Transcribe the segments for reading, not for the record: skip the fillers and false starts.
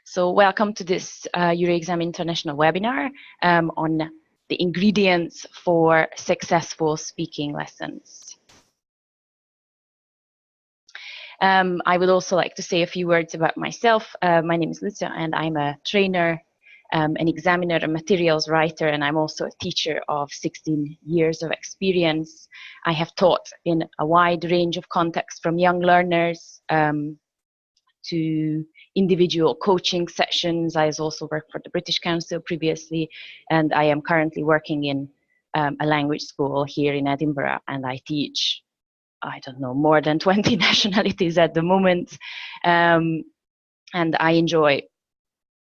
So welcome to this EUREXAM International webinar on the ingredients for successful speaking lessons. I would also like to say a few words about myself. My name is Lucia and I'm a trainer, an examiner, a materials writer, and I'm also a teacher of 16 years of experience. I have taught in a wide range of contexts, from young learners to individual coaching sessions. I also worked for the British Council previously, and I am currently working in a language school here in Edinburgh, and I teach, I don't know, more than 20 nationalities at the moment, and I enjoy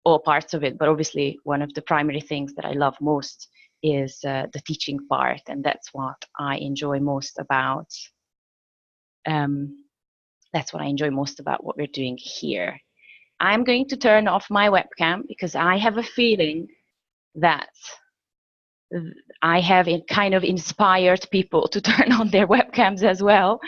all parts of it, but obviously one of the primary things that I love most is the teaching part, and that's what I enjoy most about what we're doing here. I'm going to turn off my webcam because I have a feeling that I have kind of inspired people to turn on their webcams as well.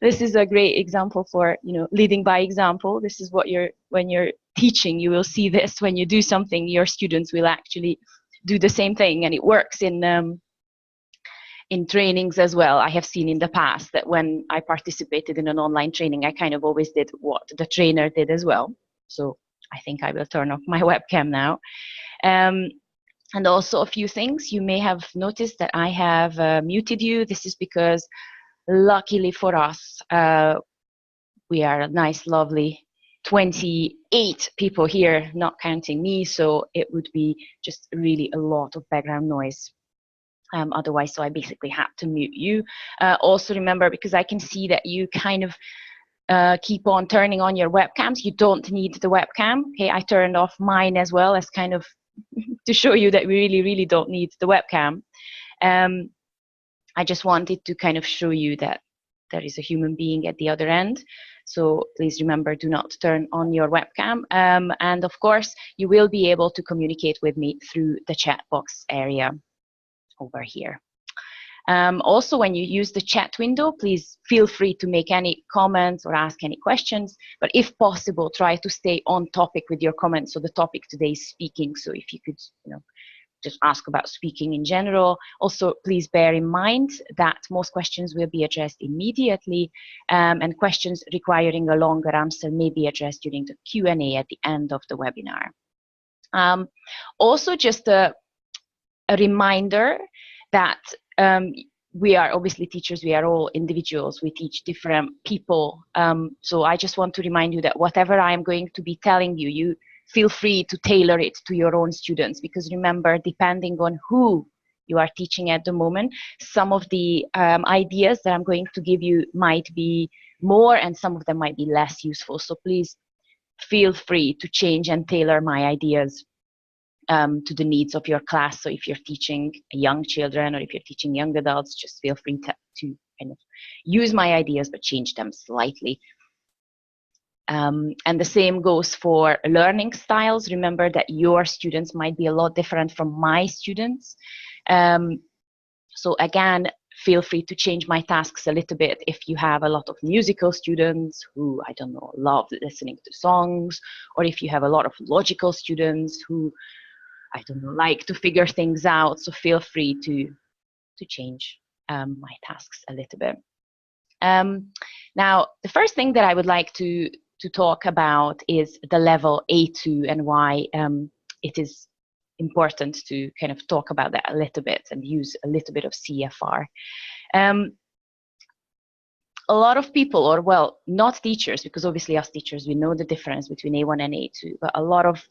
This is a great example for, leading by example. This is what when you're teaching, you will see this. When you do something, your students will actually do the same thing, and it works in trainings as well. I have seen in the past that when I participated in an online training, I kind of always did what the trainer did as well. So I think I will turn off my webcam now. And also a few things. You may have noticed that I have muted you. This is because, luckily for us, we are a nice, lovely 28 people here, not counting me, so it would be just really a lot of background noise. Otherwise, so I basically had to mute you. Also remember, because I can see that you kind of keep on turning on your webcams, you don't need the webcam. Okay, I turned off mine as well, as kind of to show you that we really, really don't need the webcam. I just wanted to kind of show you that there is a human being at the other end. So please remember, do not turn on your webcam. And of course, you will be able to communicate with me through the chat box area over here. Also, when you use the chat window, please feel free to make any comments or ask any questions, but if possible, try to stay on topic with your comments. So the topic today is speaking, so if you could, just ask about speaking in general. Also, please bear in mind that most questions will be addressed immediately, and questions requiring a longer answer may be addressed during the Q&A at the end of the webinar. Also, just a reminder that we are obviously teachers, we are all individuals, we teach different people. So I just want to remind you that whatever I am going to be telling you, you feel free to tailor it to your own students, because remember, depending on who you are teaching at the moment, some of the ideas that I'm going to give you might be more and some of them might be less useful. So please feel free to change and tailor my ideas to the needs of your class. So if you're teaching young children or if you're teaching young adults, just feel free to kind of use my ideas but change them slightly. And the same goes for learning styles. Remember that your students might be a lot different from my students. So again, feel free to change my tasks a little bit if you have a lot of musical students who, I don't know, love listening to songs, or if you have a lot of logical students who, I don't know, like to figure things out. So feel free to change my tasks a little bit. Now, the first thing that I would like to talk about is the level A2 and why it is important to kind of talk about that a little bit and use a little bit of CFR. A lot of people, or well, not teachers, because obviously us teachers, we know the difference between A1 and A2, but a lot of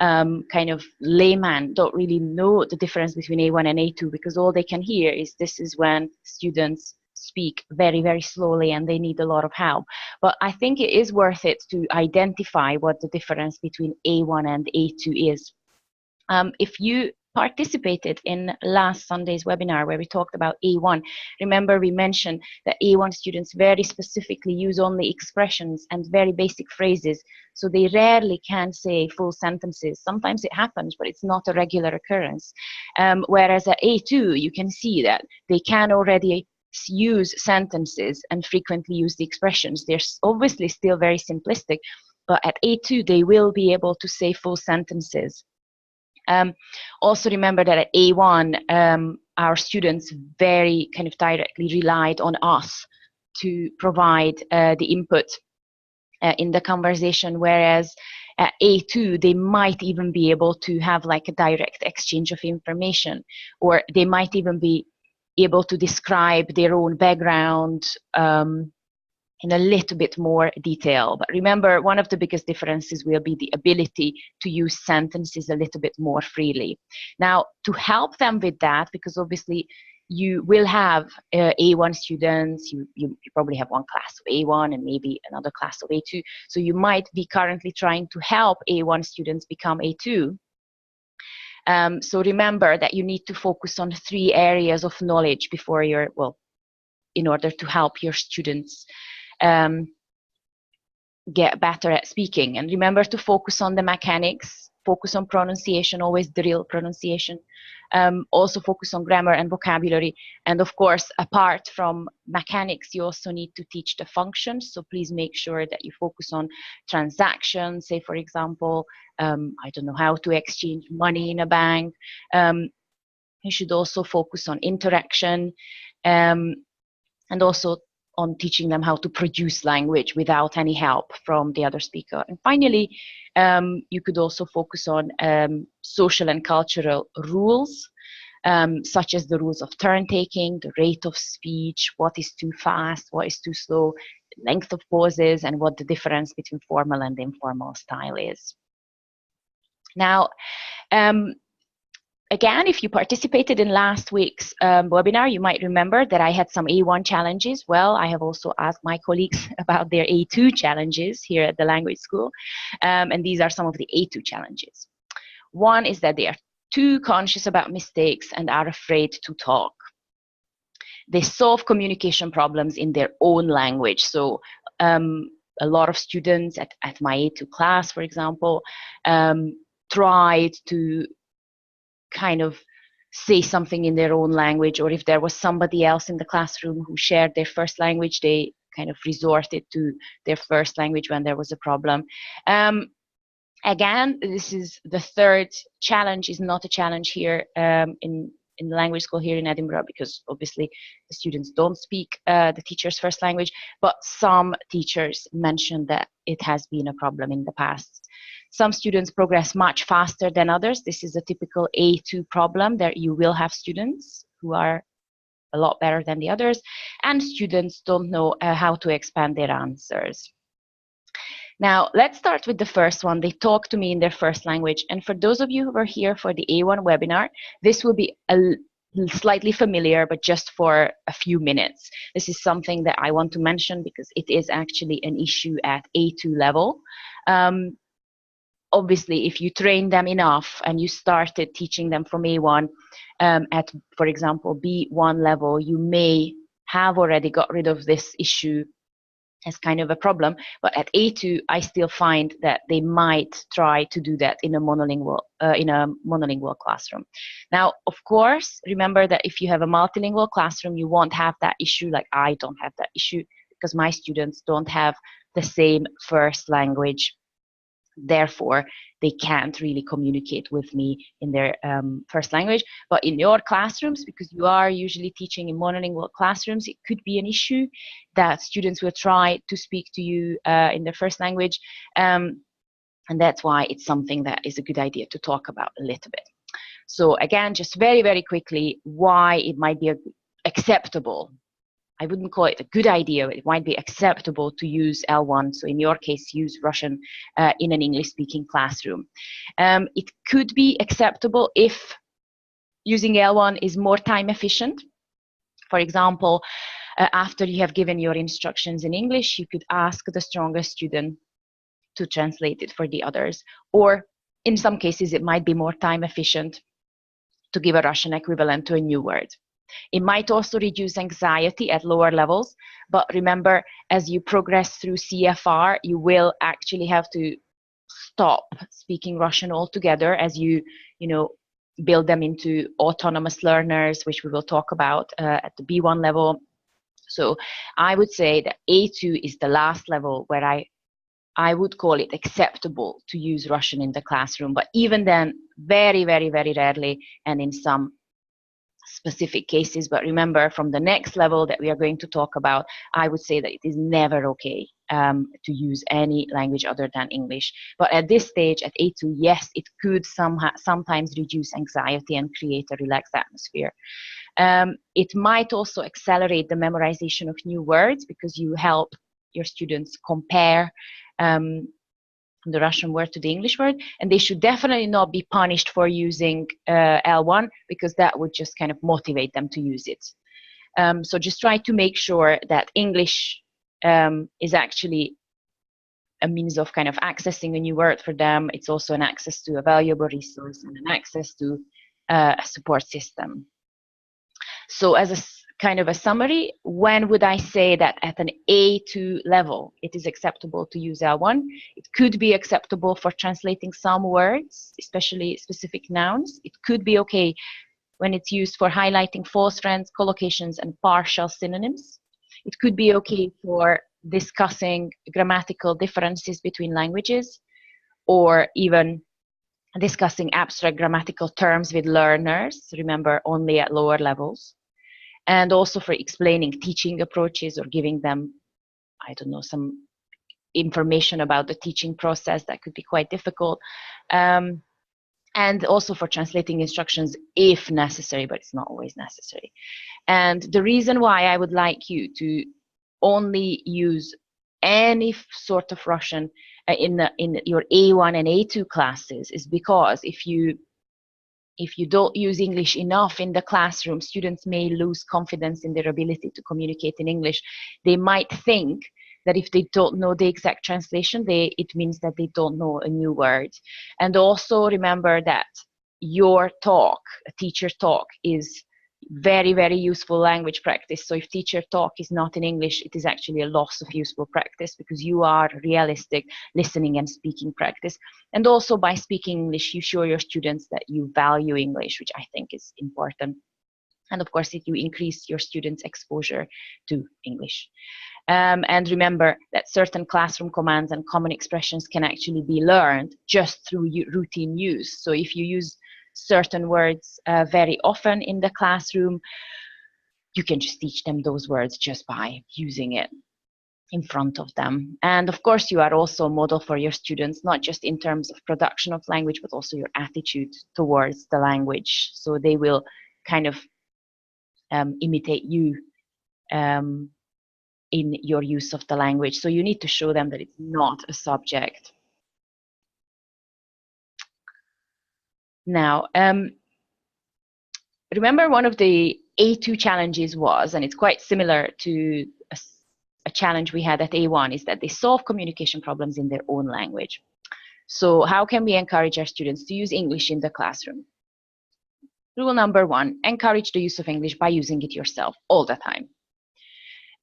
kind of layman don't really know the difference between A1 and A2, because all they can hear is this is when students speak very, very slowly and they need a lot of help. But I think it is worth it to identify what the difference between A1 and A2 is. If you participated in last Sunday's webinar where we talked about A1, remember we mentioned that A1 students very specifically use only expressions and very basic phrases, so they rarely can say full sentences. Sometimes it happens, but it's not a regular occurrence. Whereas at A2, you can see that they can already use sentences and frequently use the expressions. They're obviously still very simplistic, but at A2 they will be able to say full sentences. Also remember that at A1 our students very kind of directly relied on us to provide the input in the conversation, whereas at A2 they might even be able to have like a direct exchange of information, or they might even be able to describe their own background in a little bit more detail. But remember, one of the biggest differences will be the ability to use sentences a little bit more freely. Now, to help them with that, because obviously you will have A1 students, you probably have one class of A1 and maybe another class of A2, so you might be currently trying to help A1 students become A2. So remember that you need to focus on 3 areas of knowledge before you're, well, in order to help your students get better at speaking. And remember to focus on the mechanics, focus on pronunciation, always the real pronunciation. Also focus on grammar and vocabulary. And of course, apart from mechanics, you also need to teach the functions. So please make sure that you focus on transactions. Say, for example, I don't know, how to exchange money in a bank. You should also focus on interaction, and also on teaching them how to produce language without any help from the other speaker. And finally, you could also focus on social and cultural rules, such as the rules of turn taking, the rate of speech, what is too fast, what is too slow, the length of pauses, and what the difference between formal and informal style is. Now, again, if you participated in last week's webinar, you might remember that I had some A1 challenges. Well, I have also asked my colleagues about their A2 challenges here at the language school. And these are some of the A2 challenges. One is that they are too conscious about mistakes and are afraid to talk. They solve communication problems in their own language. So a lot of students at my A2 class, for example, tried to kind of say something in their own language, or if there was somebody else in the classroom who shared their first language, they kind of resorted to their first language when there was a problem. Again, this is the third challenge, is not a challenge here in the language school here in Edinburgh, because obviously the students don't speak the teacher's first language, but some teachers mentioned that it has been a problem in the past. Some students progress much faster than others. This is a typical A2 problem, that you will have students who are a lot better than the others, and students don't know how to expand their answers. Now, let's start with the first one. They talk to me in their first language. And for those of you who are here for the A1 webinar, this will be slightly familiar, but just for a few minutes. This is something that I want to mention because it is actually an issue at A2 level. Obviously, if you train them enough and you started teaching them from A1 at, for example, B1 level, you may have already got rid of this issue as kind of a problem. But at A2, I still find that they might try to do that in a monolingual classroom. Now, of course, remember that if you have a multilingual classroom, you won't have that issue. Like, I don't have that issue because my students don't have the same first language. Therefore, they can't really communicate with me in their first language. But in your classrooms, because you are usually teaching in monolingual classrooms, it could be an issue that students will try to speak to you in their first language. And that's why it's something that is a good idea to talk about a little bit. So again, just very, very quickly, why it might be acceptable. I wouldn't call it a good idea. It might be acceptable to use L1. So in your case, use Russian in an English-speaking classroom. It could be acceptable if using L1 is more time efficient. For example, after you have given your instructions in English, you could ask the strongest student to translate it for the others. Or in some cases, it might be more time efficient to give a Russian equivalent to a new word. It might also reduce anxiety at lower levels, but remember, as you progress through CFR, you will actually have to stop speaking Russian altogether as you build them into autonomous learners, which we will talk about at the B1 level. So I would say that A2 is the last level where I I would call it acceptable to use Russian in the classroom, but even then, very, very, very rarely, and in some specific cases. But remember, from the next level that we are going to talk about, I would say that it is never okay to use any language other than English. But at this stage, at A2, yes, it could sometimes reduce anxiety and create a relaxed atmosphere. It might also accelerate the memorization of new words, because you help your students compare the Russian word to the English word, and they should definitely not be punished for using L1, because that would just kind of motivate them to use it. So just try to make sure that English is actually a means of kind of accessing a new word for them. It's also an access to a valuable resource and an access to a support system. So as a kind of a summary, when would I say that at an A2 level it is acceptable to use L1? It could be acceptable for translating some words, especially specific nouns. It could be okay when it's used for highlighting false friends, collocations, and partial synonyms. It could be okay for discussing grammatical differences between languages, or even discussing abstract grammatical terms with learners, remember, only at lower levels. And also for explaining teaching approaches, or giving them, I don't know, some information about the teaching process that could be quite difficult. And also for translating instructions if necessary, but it's not always necessary. And the reason why I would like you to only use any sort of Russian in your A1 and A2 classes is because if you don't use English enough in the classroom, students may lose confidence in their ability to communicate in English. They might think that if they don't know the exact translation, it means that they don't know a new word. And also remember that your talk, a teacher talk, is very, very useful language practice. So if teacher talk is not in English, it is actually a loss of useful practice, because you are realistic listening and speaking practice. And also by speaking English, you show your students that you value English, which I think is important. And of course, you increase your students' exposure to English. And remember that certain classroom commands and common expressions can actually be learned just through routine use. So if you use certain words very often in the classroom, you can just teach them those words just by using it in front of them. And of course, you are also a model for your students, not just in terms of production of language, but also your attitude towards the language. So they will kind of imitate you in your use of the language. So you need to show them that it's not a subject. Now, remember, one of the A2 challenges was, and it's quite similar to a challenge we had at A1, is that they solve communication problems in their own language. So how can we encourage our students to use English in the classroom? Rule number 1, encourage the use of English by using it yourself all the time.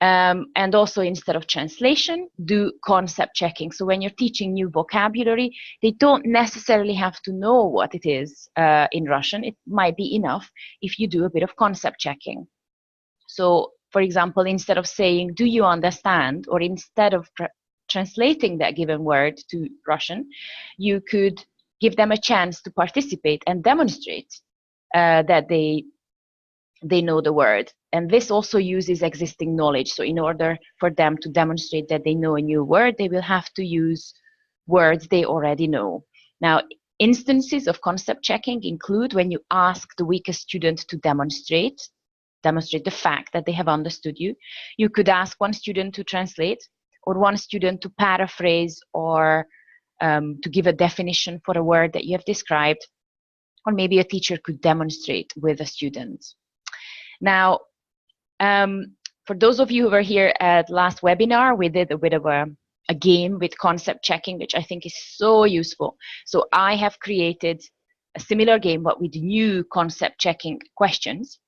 And also, instead of translation, do concept checking. So when you're teaching new vocabulary, they don't necessarily have to know what it is in Russian. It might be enough if you do a bit of concept checking. So, for example, instead of saying, do you understand? Or instead of translating that given word to Russian, you could give them a chance to participate and demonstrate that they know the word. And this also uses existing knowledge. So in order for them to demonstrate that they know a new word, they will have to use words they already know. Now, instances of concept checking include when you ask the weakest student to demonstrate the fact that they have understood you. You could ask one student to translate, or one student to paraphrase, or to give a definition for a word that you have described, or maybe a teacher could demonstrate with a student. Now, for those of you who were here at last webinar, we did a bit of a game with concept checking, which I think is so useful. So I have created a similar game, but with new concept checking questions.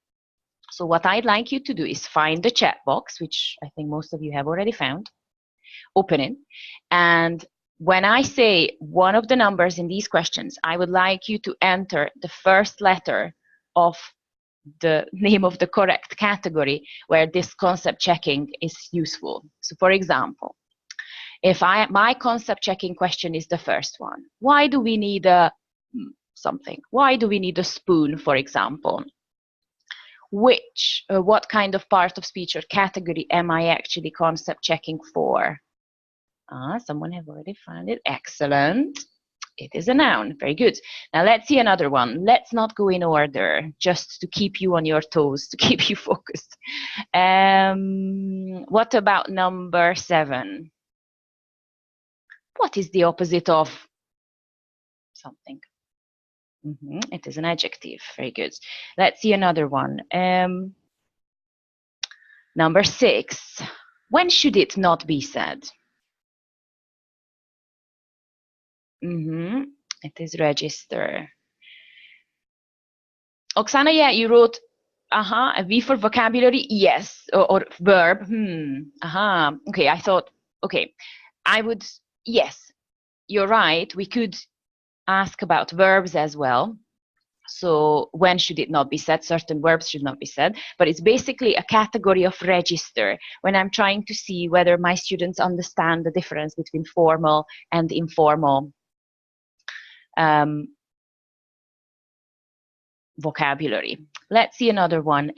So what I'd like you to do is find the chat box, which I think most of you have already found, open it, and when I say one of the numbers in these questions, I would like you to enter the first letter of the name of the correct category where this concept checking is useful. So for example, If my concept checking question is the first one, why do we need a something? Why do we need a spoon, for example? What kind of part of speech or category am I actually concept checking for? Someone have already found it. Excellent. It is a noun. Very good. Now let's see another one. Let's not go in order, just to keep you on your toes, to keep you focused. What about number 7? What is the opposite of something? It is an adjective. Very good. Let's see another one. Number 6. When should it not be said? It is register. Oksana, yeah, you wrote, a V for vocabulary, yes, or verb, okay, I thought, okay, yes, you're right, we could ask about verbs as well. So when should it not be said? Certain verbs should not be said, but it's basically a category of register when I'm trying to see whether my students understand the difference between formal and informal vocabulary. Let's see another one.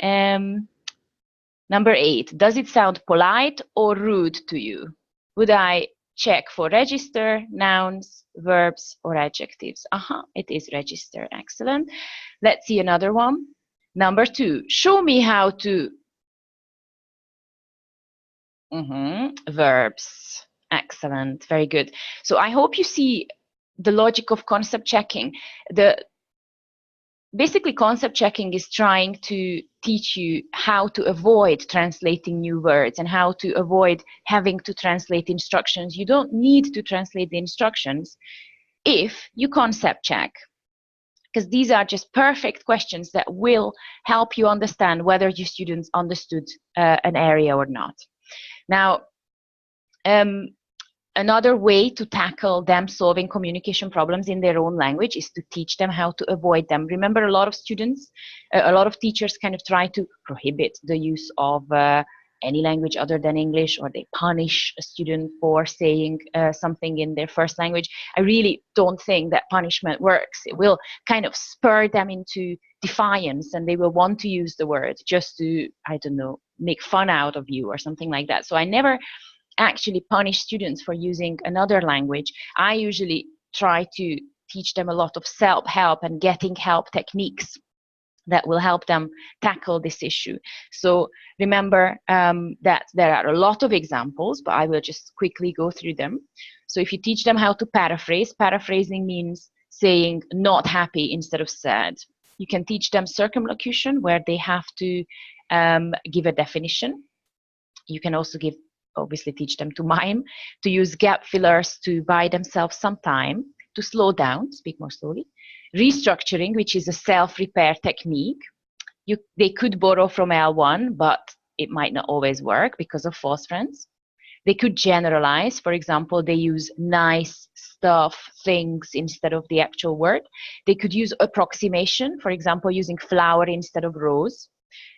Number 8, does it sound polite or rude to you? Would I check for register, nouns, verbs, or adjectives? It is register. Excellent. Let's see another one. Number 2, show me how to. Verbs. Excellent. Very good. So I hope you see the logic of concept checking. Basically, concept checking is trying to teach you how to avoid translating new words and how to avoid having to translate instructions. You don't need to translate the instructions if you concept check, because these are just perfect questions that will help you understand whether your students understood an area or not. Now, another way to tackle them solving communication problems in their own language is to teach them how to avoid them. Remember, a lot of students, a lot of teachers kind of try to prohibit the use of any language other than English, or they punish a student for saying something in their first language. I really don't think that punishment works. It will kind of spur them into defiance, and they will want to use the word just to, I don't know, make fun out of you or something like that. So I never actually punish students for using another language. I usually try to teach them a lot of self-help and getting help techniques that will help them tackle this issue. So remember that there are a lot of examples, but I will just quickly go through them. So if you teach them how to paraphrase, paraphrasing means saying not happy instead of sad. You can teach them circumlocution, where they have to give a definition. You can also obviously teach them to mime, to use gap fillers to buy themselves some time, to slow down, speak more slowly. Restructuring, which is a self-repair technique. They could borrow from L1, but it might not always work because of false friends. They could generalize. For example, they use nice stuff, things instead of the actual word. They could use approximation, for example, using flower instead of rose.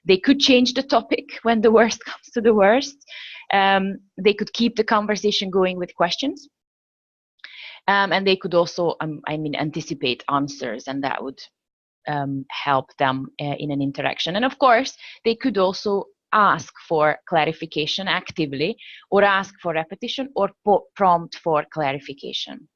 They could change the topic when the worst comes to the worst. They could keep the conversation going with questions. And they could also, anticipate answers, and that would help them in an interaction. And of course, they could also ask for clarification actively, or ask for repetition, or prompt for clarification.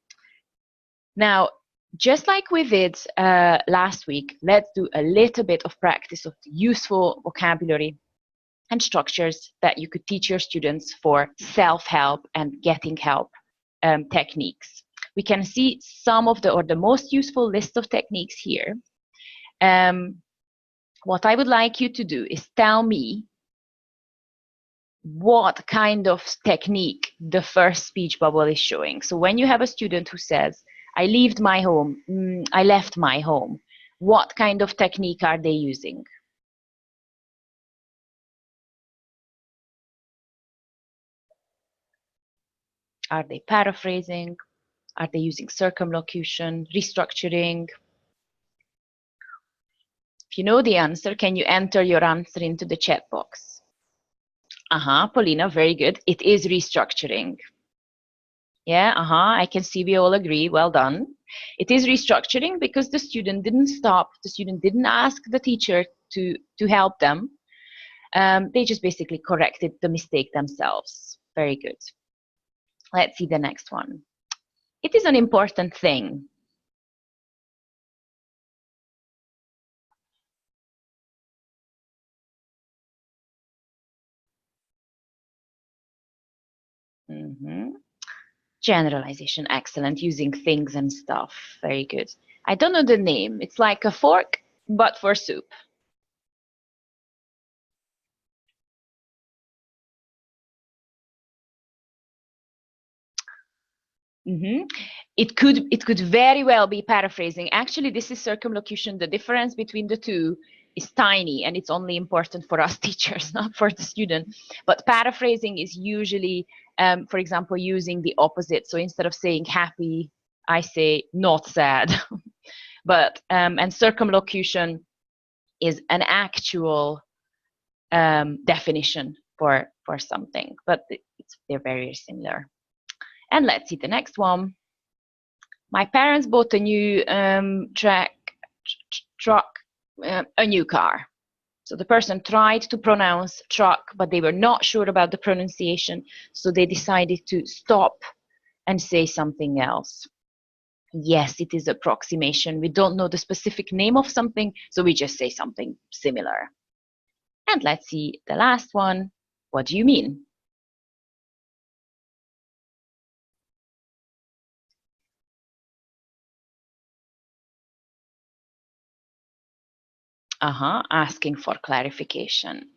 Now, just like we did last week, let's do a little bit of practice of useful vocabulary and structures that you could teach your students for self-help and getting help techniques. We can see some of the most useful list of techniques here. What I would like you to do is tell me what kind of technique the first speech bubble is showing. So when you have a student who says, I left my home, what kind of technique are they using? Are they paraphrasing? Are they using circumlocution, restructuring? If you know the answer, can you enter your answer into the chat box? Paulina, very good. It is restructuring. Yeah, I can see we all agree. Well done. It is restructuring because the student didn't stop. The student didn't ask the teacher to help them. They just basically corrected the mistake themselves. Very good. Let's see the next one. It is an important thing. Generalization, excellent. Using things and stuff, very good. I don't know the name. It's like a fork, but for soup. It could very well be paraphrasing. Actually, this is circumlocution. The difference between the two is tiny, and it's only important for us teachers, not for the student. But paraphrasing is usually, for example, using the opposite. So instead of saying happy, I say not sad. But and circumlocution is an actual definition for something, but they're very similar. And let's see the next one. My parents bought a new truck, a new car. So the person tried to pronounce truck, but they were not sure about the pronunciation, so they decided to stop and say something else. Yes, it is approximation. We don't know the specific name of something, so we just say something similar. And let's see the last one. What do you mean? Asking for clarification.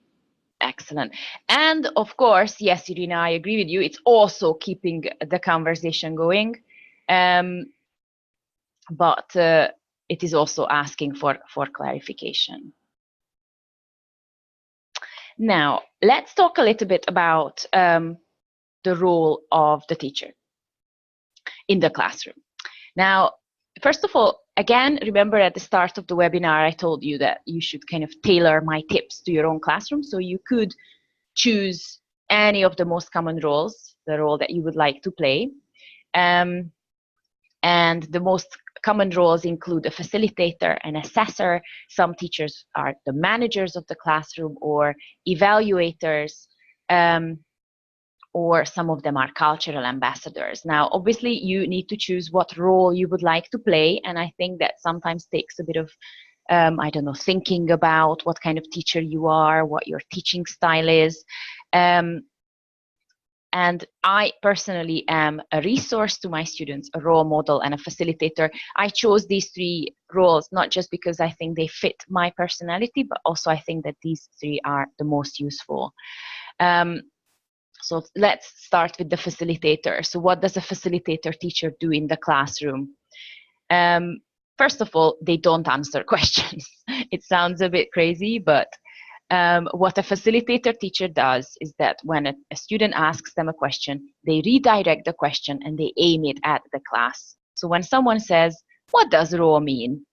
Excellent. And of course, yes, Irina, I agree with you. It's also keeping the conversation going. But it is also asking for clarification. Now, let's talk a little bit about the role of the teacher in the classroom. Now, first of all, again, remember at the start of the webinar, I told you that you should kind of tailor my tips to your own classroom. So you could choose any of the most common roles, the role that you would like to play. And the most common roles include a facilitator, an assessor. Some teachers are the managers of the classroom or evaluators, or some of them are cultural ambassadors. Now, obviously, you need to choose what role you would like to play, and I think that sometimes takes a bit of I don't know, thinking about what kind of teacher you are, what your teaching style is. And I personally am a resource to my students, a role model, and a facilitator. I chose these three roles not just because I think they fit my personality, but also I think that these three are the most useful. So let's start with the facilitator. So what does a facilitator teacher do in the classroom? First of all, they don't answer questions. It sounds a bit crazy, but what a facilitator teacher does is that when a student asks them a question, they redirect the question and they aim it at the class. So when someone says, what does RAW mean?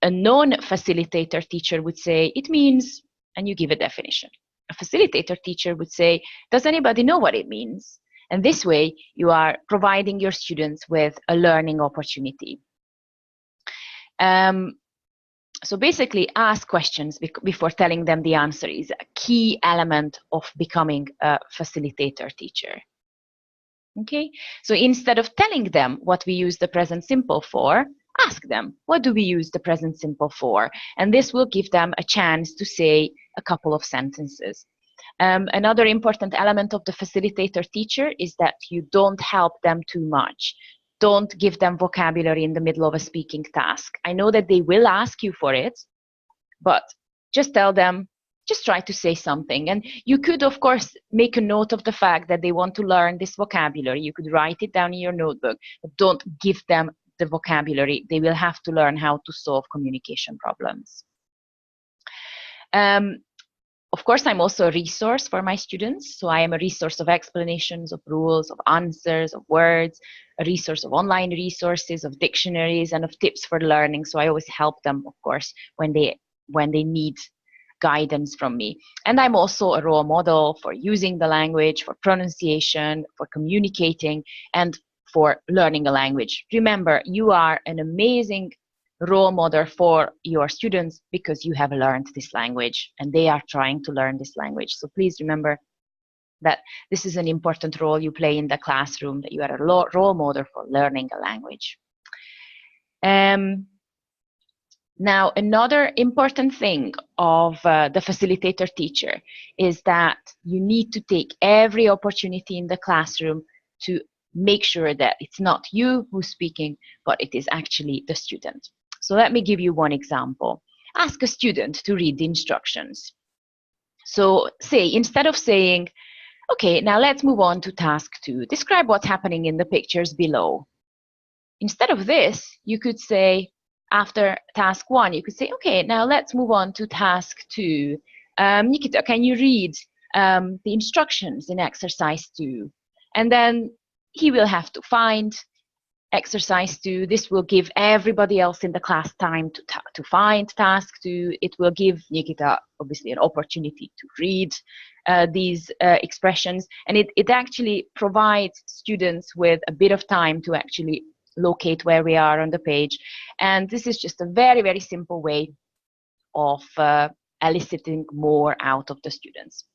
A non-facilitator teacher would say, it means, and you give a definition. A facilitator teacher would say, does anybody know what it means? And this way, you are providing your students with a learning opportunity. So basically, ask questions before telling them the answer is a key element of becoming a facilitator teacher. Okay, so instead of telling them what we use the present simple for, ask them, what do we use the present simple for? And this will give them a chance to say a couple of sentences. Another important element of the facilitator teacher is that you don't help them too much. Don't give them vocabulary in the middle of a speaking task. I know that they will ask you for it, but just tell them, just try to say something. And you could, of course, make a note of the fact that they want to learn this vocabulary. You could write it down in your notebook, but don't give them the vocabulary. They will have to learn how to solve communication problems. Of course, I'm also a resource for my students. So I am a resource of explanations, of rules, of answers, of words, a resource of online resources, of dictionaries, and of tips for learning. So I always help them, of course, when they need guidance from me. And I'm also a role model for using the language, for pronunciation, for communicating, and for learning a language. Remember, you are an amazing role model for your students because you have learned this language and they are trying to learn this language. So please remember that this is an important role you play in the classroom, that you are a role model for learning a language. Now, another important thing of the facilitator teacher is that you need to take every opportunity in the classroom to make sure that it's not you who's speaking, but it is actually the student. So let me give you one example. Ask a student to read the instructions. So say, instead of saying, okay, now let's move on to task 2. Describe what's happening in the pictures below. Instead of this, you could say, after task 1, you could say, okay, now let's move on to task 2. Nikita, can you read the instructions in exercise 2? And then he will have to find exercise 2. This will give everybody else in the class time to find task 2. It will give Nikita, obviously, an opportunity to read these expressions. And it actually provides students with a bit of time to actually locate where we are on the page. And this is just a very, very simple way of eliciting more out of the students.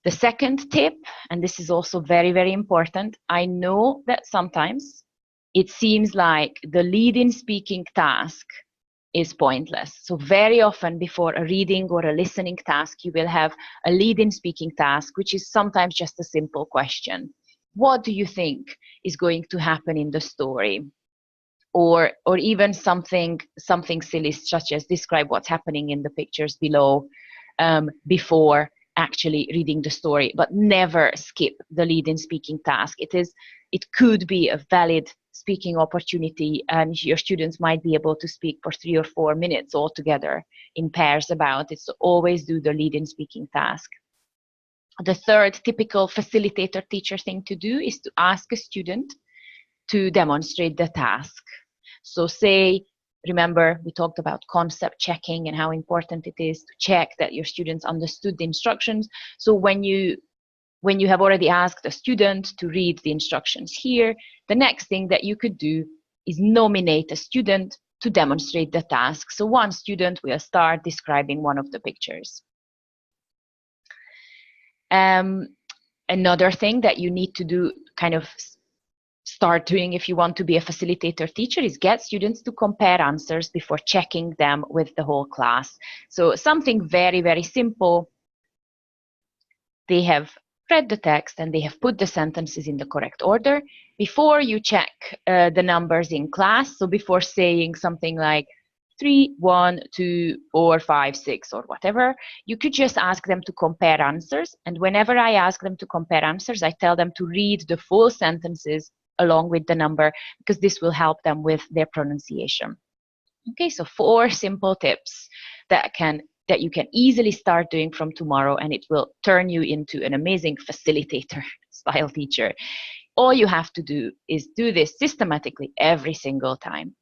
The second tip, and this is also very, very important, I know that sometimes it seems like the lead-in speaking task is pointless. So very often before a reading or a listening task, you will have a lead-in speaking task, which is sometimes just a simple question. What do you think is going to happen in the story? Or even something silly, such as describe what's happening in the pictures below before actually reading the story, but never skip the lead-in speaking task. It could be a valid speaking opportunity, and your students might be able to speak for 3 or 4 minutes altogether in pairs about it. So always do the lead-in speaking task. The third typical facilitator teacher thing to do is to ask a student to demonstrate the task. So say, remember, we talked about concept checking and how important it is to check that your students understood the instructions. So when you have already asked a student to read the instructions here, the next thing that you could do is nominate a student to demonstrate the task. So one student will start describing one of the pictures. Another thing that you need to do, kind of start doing if you want to be a facilitator teacher, is get students to compare answers before checking them with the whole class. So something very, very simple. They have read the text and they have put the sentences in the correct order. Before you check the numbers in class, so before saying something like 3, 1, 2, 4, 5, 6, or whatever, you could just ask them to compare answers. And whenever I ask them to compare answers, I tell them to read the full sentences along with the number, because this will help them with their pronunciation. Okay, so 4 simple tips that you can easily start doing from tomorrow, and it will turn you into an amazing facilitator style teacher. All you have to do is do this systematically every single time.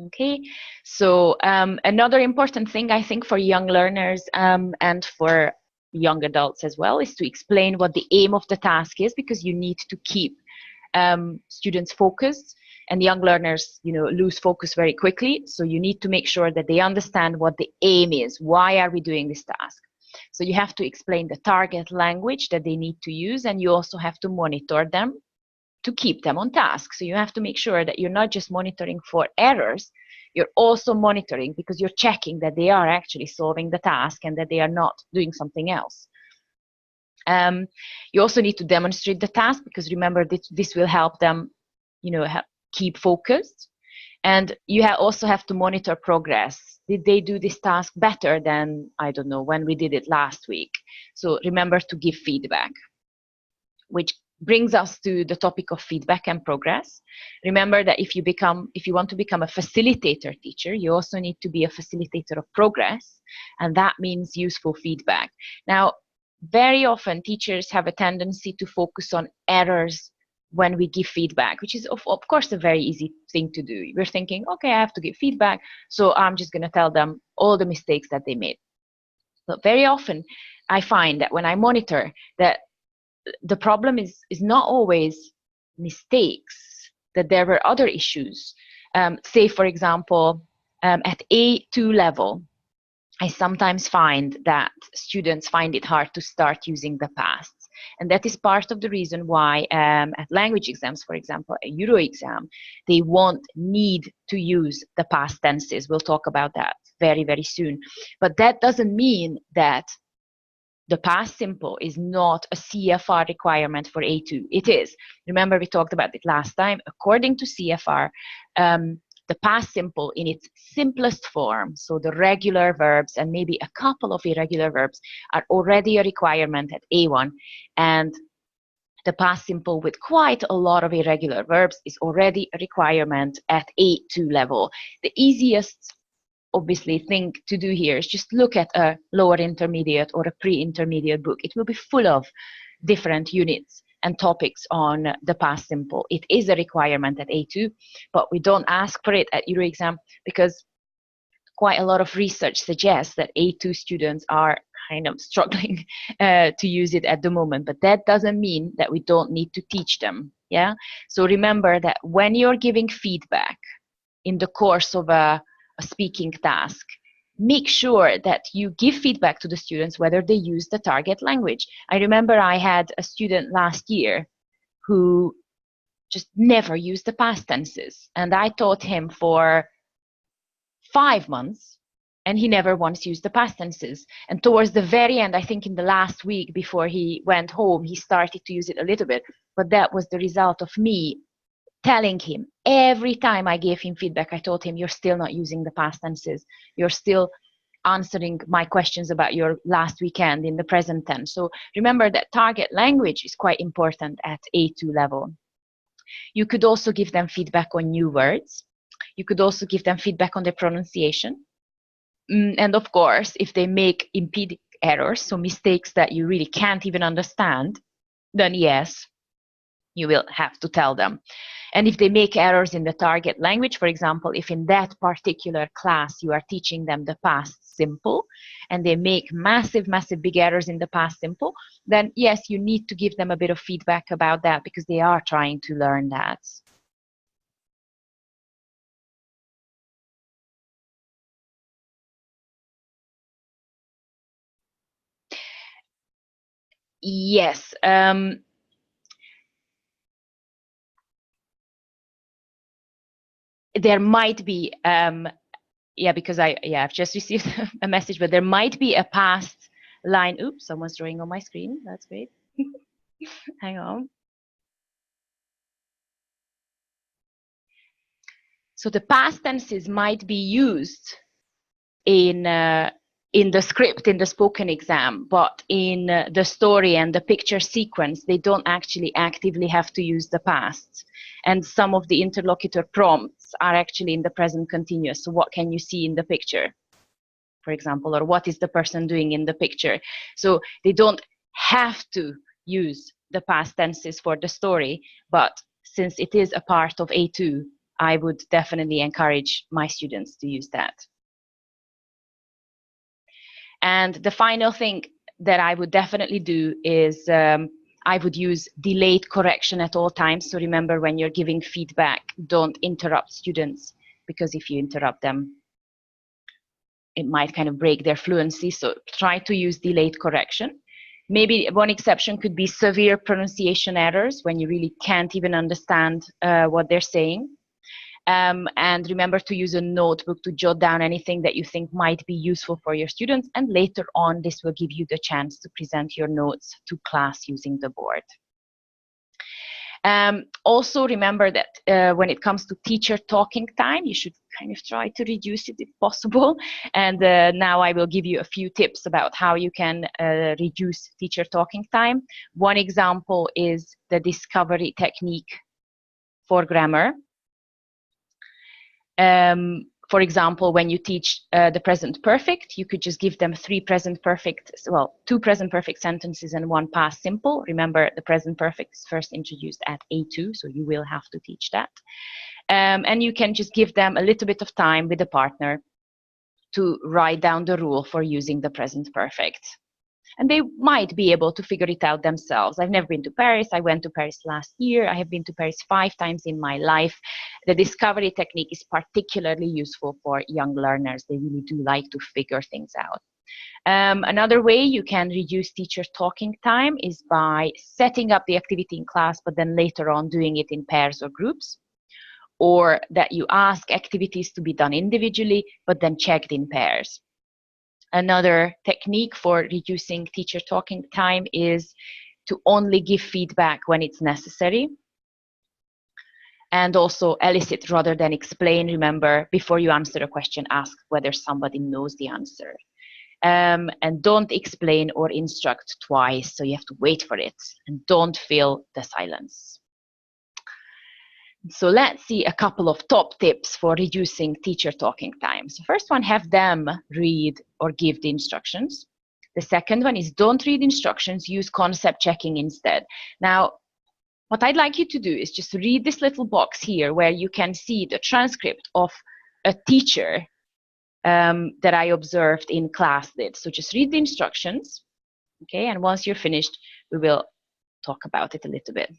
Okay, so another important thing, I think, for young learners and for young adults as well, is to explain what the aim of the task is, because you need to keep students focused, and young learners, lose focus very quickly. So you need to make sure that they understand what the aim is. Why are we doing this task? So you have to explain the target language that they need to use, and you also have to monitor them to keep them on task. So you have to make sure that you're not just monitoring for errors, you're also monitoring because you're checking that they are actually solving the task and that they are not doing something else. You also need to demonstrate the task, because remember, this will help them, keep focused. And you also have to monitor progress. Did they do this task better than, I don't know, when we did it last week? So remember to give feedback, which brings us to the topic of feedback and progress. Remember that if you want to become a facilitator teacher, you also need to be a facilitator of progress, and that means useful feedback. Now, very often teachers have a tendency to focus on errors when we give feedback, which is of course a very easy thing to do. We're thinking, okay, I have to give feedback, so I'm just going to tell them all the mistakes that they made. But very often I find that when I monitor, that the problem is not always mistakes, that there were other issues. Say, for example, at A2 level, I sometimes find that students find it hard to start using the past. And that is part of the reason why at language exams, for example, a Euro exam, they won't need to use the past tenses. We'll talk about that very, very soon. But that doesn't mean that the past simple is not a CFR requirement for A2. It is. Remember, we talked about it last time. According to CFR, the past simple in its simplest form, so the regular verbs and maybe a couple of irregular verbs, are already a requirement at A1. And the past simple with quite a lot of irregular verbs is already a requirement at A2 level. The easiest obviously thing to do here is just look at a lower intermediate or a pre-intermediate book. It will be full of different units and topics on the past simple. It is a requirement at A2, but we don't ask for it at Euro exam because quite a lot of research suggests that A2 students are kind of struggling to use it at the moment, but that doesn't mean that we don't need to teach them. Yeah. So remember that when you're giving feedback in the course of a speaking task, make sure that you give feedback to the students whether they use the target language. I remember I had a student last year who just never used the past tenses, and I taught him for 5 months and he never once used the past tenses. And towards the very end, I think in the last week before he went home, he started to use it a little bit, but that was the result of me telling him every time I gave him feedback. I told him, you're still not using the past tenses. You're still answering my questions about your last weekend in the present tense. So remember that target language is quite important at A2 level. You could also give them feedback on new words. You could also give them feedback on their pronunciation. And of course, if they make impedic errors, so mistakes that you really can't even understand, then yes, you will have to tell them. And if they make errors in the target language, for example, if in that particular class you are teaching them the past simple and they make massive, massive big errors in the past simple, then yes, you need to give them a bit of feedback about that because they are trying to learn that. Yes. There might be, yeah, because I've just received a message, but there might be a past line. Oops, someone's drawing on my screen. That's great. Hang on. So the past tenses might be used in the script, in the spoken exam, but in the story and the picture sequence, they don't actually actively have to use the past. And some of the interlocutor prompts are actually in the present continuous. So what can you see in the picture, for example, or what is the person doing in the picture? So they don't have to use the past tenses for the story, but since it is a part of A2, I would definitely encourage my students to use that. And the final thing that I would definitely do is I would use delayed correction at all times. So remember, when you're giving feedback, don't interrupt students, because if you interrupt them, it might kind of break their fluency. So try to use delayed correction. Maybe one exception could be severe pronunciation errors when you really can't even understand what they're saying. And remember to use a notebook to jot down anything that you think might be useful for your students. And later on, this will give you the chance to present your notes to class using the board. Also remember that when it comes to teacher talking time, you should kind of try to reduce it if possible. And now I will give you a few tips about how you can reduce teacher talking time. One example is the discovery technique for grammar. for example, when you teach the present perfect, you could just give them two present perfect sentences and one past simple. Remember, the present perfect is first introduced at A2, so you will have to teach that. And you can just give them a little bit of time with the partner to write down the rule for using the present perfect. And they might be able to figure it out themselves. I've never been to Paris. I went to Paris last year. I have been to Paris 5 times in my life. The discovery technique is particularly useful for young learners. They really do like to figure things out. Another way you can reduce teacher talking time is by setting up the activity in class, but then later on doing it in pairs or groups, or that you ask activities to be done individually, but then checked in pairs. Another technique for reducing teacher talking time is to only give feedback when it's necessary. And also elicit rather than explain. Remember, before you answer a question, ask whether somebody knows the answer. And don't explain or instruct twice, so you have to wait for it. And don't fill the silence. So let's see a couple of top tips for reducing teacher talking time. So first one, have them read or give the instructions. The second one is don't read instructions, use concept checking instead. Now, what I'd like you to do is just read this little box here where you can see the transcript of a teacher that I observed in class did. So just read the instructions, okay? And once you're finished, we will talk about it a little bit.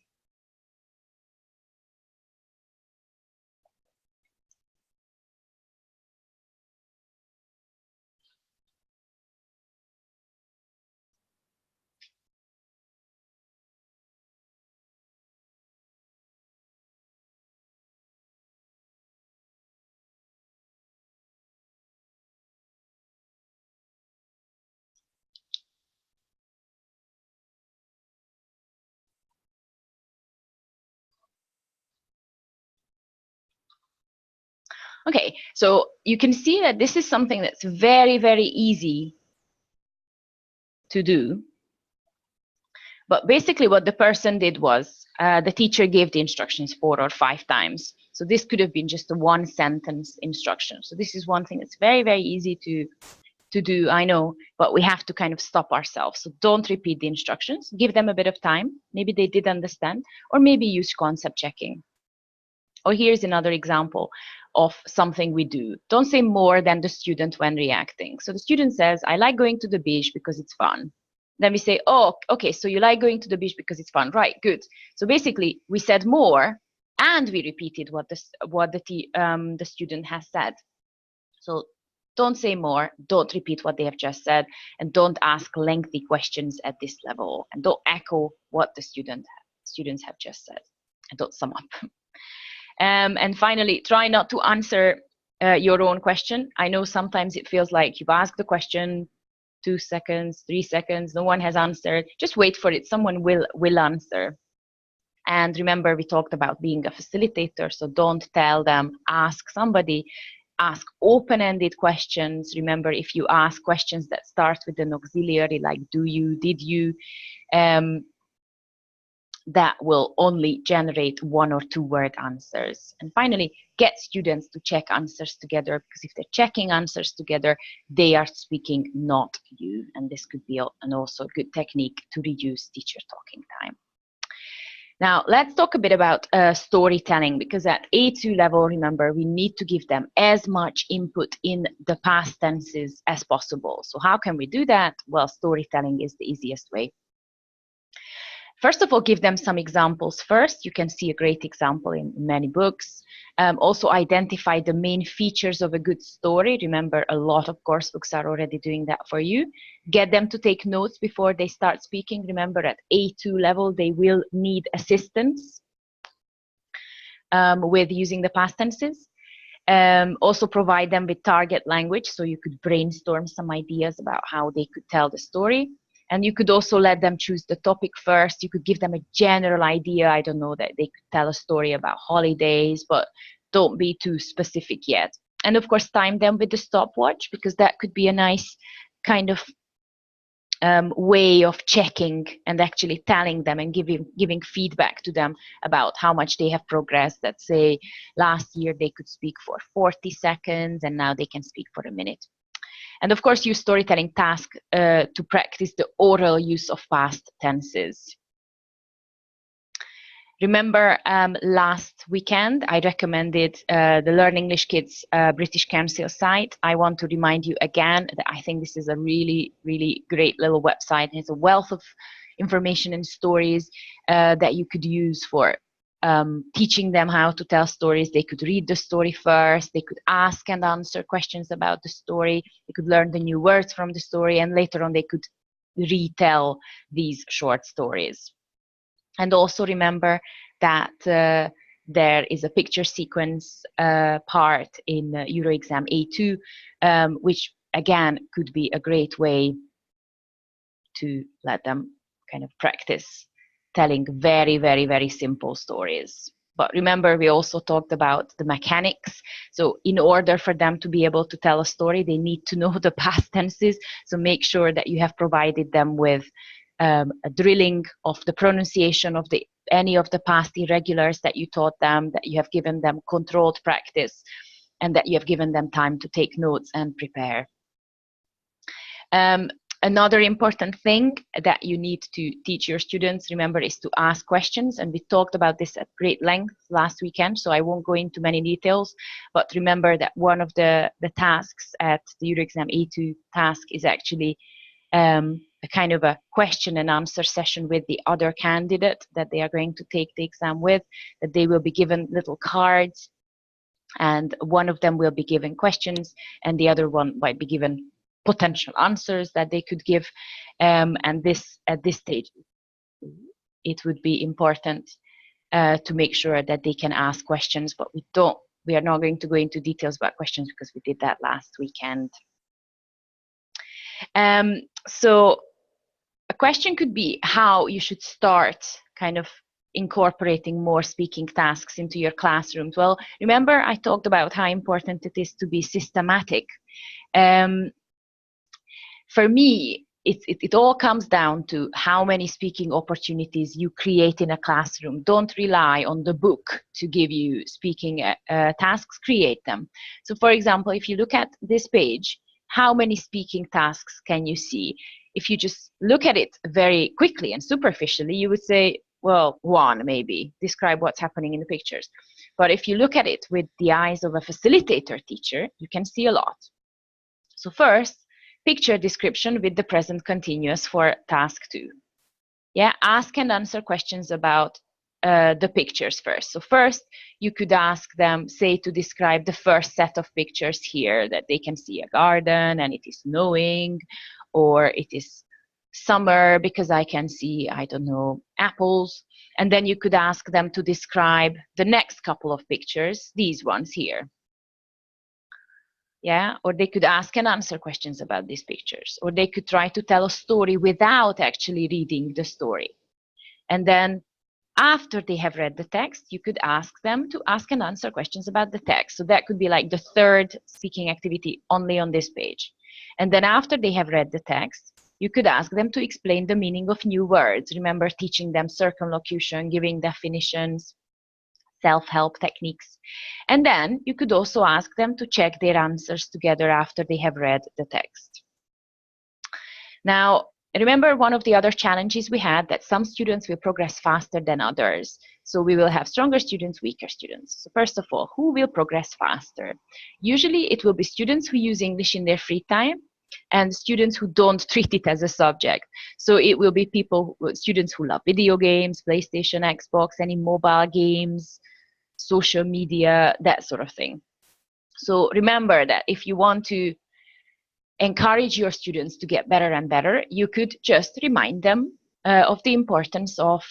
Okay, so you can see that this is something that's very, very easy to do. But basically what the person did was the teacher gave the instructions 4 or 5 times. So this could have been just a one sentence instruction. So this is one thing that's very, very easy to do, I know, but we have to kind of stop ourselves. So don't repeat the instructions, give them a bit of time. Maybe they did understand, or maybe use concept checking. Or here's another example of something we do. Don't say more than the student when reacting. So the student says, I like going to the beach because it's fun. Then we say, oh, okay, so you like going to the beach because it's fun. Right, good. So basically, we said more and we repeated what the student has said. So don't say more, don't repeat what they have just said, and don't ask lengthy questions at this level, and don't echo what the students have just said, and don't sum up. And finally, try not to answer your own question. I know sometimes it feels like you've asked the question, 2 seconds, 3 seconds, no one has answered. Just wait for it, someone will answer. And remember, we talked about being a facilitator, so don't tell them, ask somebody. Ask open-ended questions. Remember, if you ask questions that start with an auxiliary like do you, did you, that will only generate 1 or 2 word answers. And finally, get students to check answers together, because if they're checking answers together, they are speaking, not you. And this could be also a good technique to reduce teacher talking time. Now, let's talk a bit about storytelling, because at A2 level, remember, we need to give them as much input in the past tenses as possible. So how can we do that? Well, storytelling is the easiest way. First of all, give them some examples first. You can see a great example in many books. Also identify the main features of a good story. Remember, a lot of course books are already doing that for you. Get them to take notes before they start speaking. Remember, at A2 level, they will need assistance with using the past tenses. Also provide them with target language, so you could brainstorm some ideas about how they could tell the story. And you could also let them choose the topic first. You could give them a general idea. I don't know, that they could tell a story about holidays, but don't be too specific yet. And of course, time them with the stopwatch, because that could be a nice kind of way of checking and actually telling them and giving feedback to them about how much they have progressed. Let's say last year they could speak for 40 seconds and now they can speak for a minute. And of course, use storytelling task to practice the oral use of past tenses. Remember, last weekend, I recommended the Learn English Kids British Council site. I want to remind you again that I think this is a really, really great little website. It's a wealth of information and stories that you could use for teaching them how to tell stories. They could read the story first. They could ask and answer questions about the story. They could learn the new words from the story. And later on, they could retell these short stories. And also remember that there is a picture sequence part in Euroexam A2, which again could be a great way to let them kind of practice telling very, very, very simple stories. But remember, we also talked about the mechanics. So in order for them to be able to tell a story, they need to know the past tenses. So make sure that you have provided them with a drilling of the pronunciation of any of the past irregulars that you taught them, that you have given them controlled practice, and that you have given them time to take notes and prepare. Another important thing that you need to teach your students, remember, is to ask questions. And we talked about this at great length last weekend, so I won't go into many details. But remember that one of the tasks at the Euroexam A2 task is actually a kind of a question and answer session with the other candidate that they are going to take the exam with, that they will be given little cards, and one of them will be given questions and the other one might be given potential answers that they could give. And this, at this stage, it would be important to make sure that they can ask questions, but we are not going to go into details about questions because we did that last weekend. So a question could be how you should start kind of incorporating more speaking tasks into your classrooms. Well, remember I talked about how important it is to be systematic. For me, it all comes down to how many speaking opportunities you create in a classroom. Don't rely on the book to give you speaking tasks, create them. So for example, if you look at this page, how many speaking tasks can you see? If you just look at it very quickly and superficially, you would say, well, one maybe, describe what's happening in the pictures. But if you look at it with the eyes of a facilitator teacher, you can see a lot. So first, picture description with the present continuous for task 2. Yeah, ask and answer questions about the pictures first. So first, you could ask them, say, to describe the first set of pictures here, that they can see a garden and it is snowing, or it is summer because I can see, I don't know, apples. And then you could ask them to describe the next couple of pictures, these ones here. Yeah, or they could ask and answer questions about these pictures, or they could try to tell a story without actually reading the story. And then after they have read the text, you could ask them to ask and answer questions about the text. So that could be like the third speaking activity only on this page. And then after they have read the text, you could ask them to explain the meaning of new words. Remember, teaching them circumlocution, giving definitions, self-help techniques. And then you could also ask them to check their answers together after they have read the text. Now, remember, one of the other challenges we had, that some students will progress faster than others. So we will have stronger students, weaker students. So first of all, who will progress faster? Usually it will be students who use English in their free time and students who don't treat it as a subject. So it will be students who love video games, PlayStation, Xbox, any mobile games, social media, that sort of thing. So remember that if you want to encourage your students to get better and better, you could just remind them of the importance of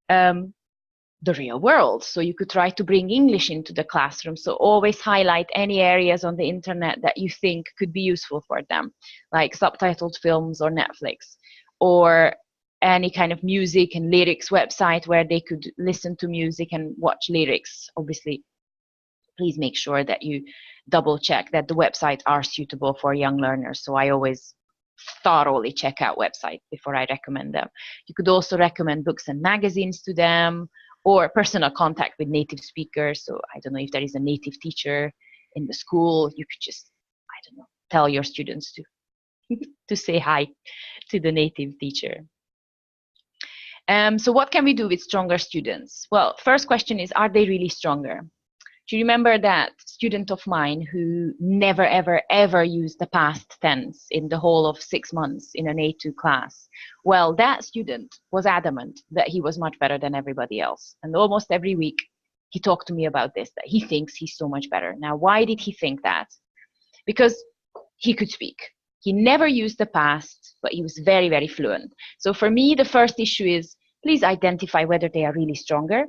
the real world. So you could try to bring English into the classroom. So always highlight any areas on the internet that you think could be useful for them, like subtitled films or Netflix, or any kind of music and lyrics website where they could listen to music and watch lyrics. Obviously, please make sure that you double check that the websites are suitable for young learners. So I always thoroughly check out websites before I recommend them. You could also recommend books and magazines to them, or personal contact with native speakers. So I don't know if there is a native teacher in the school, you could just, I don't know, tell your students to to say hi to the native teacher. So what can we do with stronger students? Well, first question is, are they really stronger? Do you remember that student of mine who never, ever, ever used the past tense in the whole of 6 months in an A2 class? Well, that student was adamant that he was much better than everybody else. And almost every week, he talked to me about this, that he thinks he's so much better. Now, why did he think that? Because he could speak. He never used the past, but he was very, very fluent. So for me, the first issue is, please identify whether they are really stronger.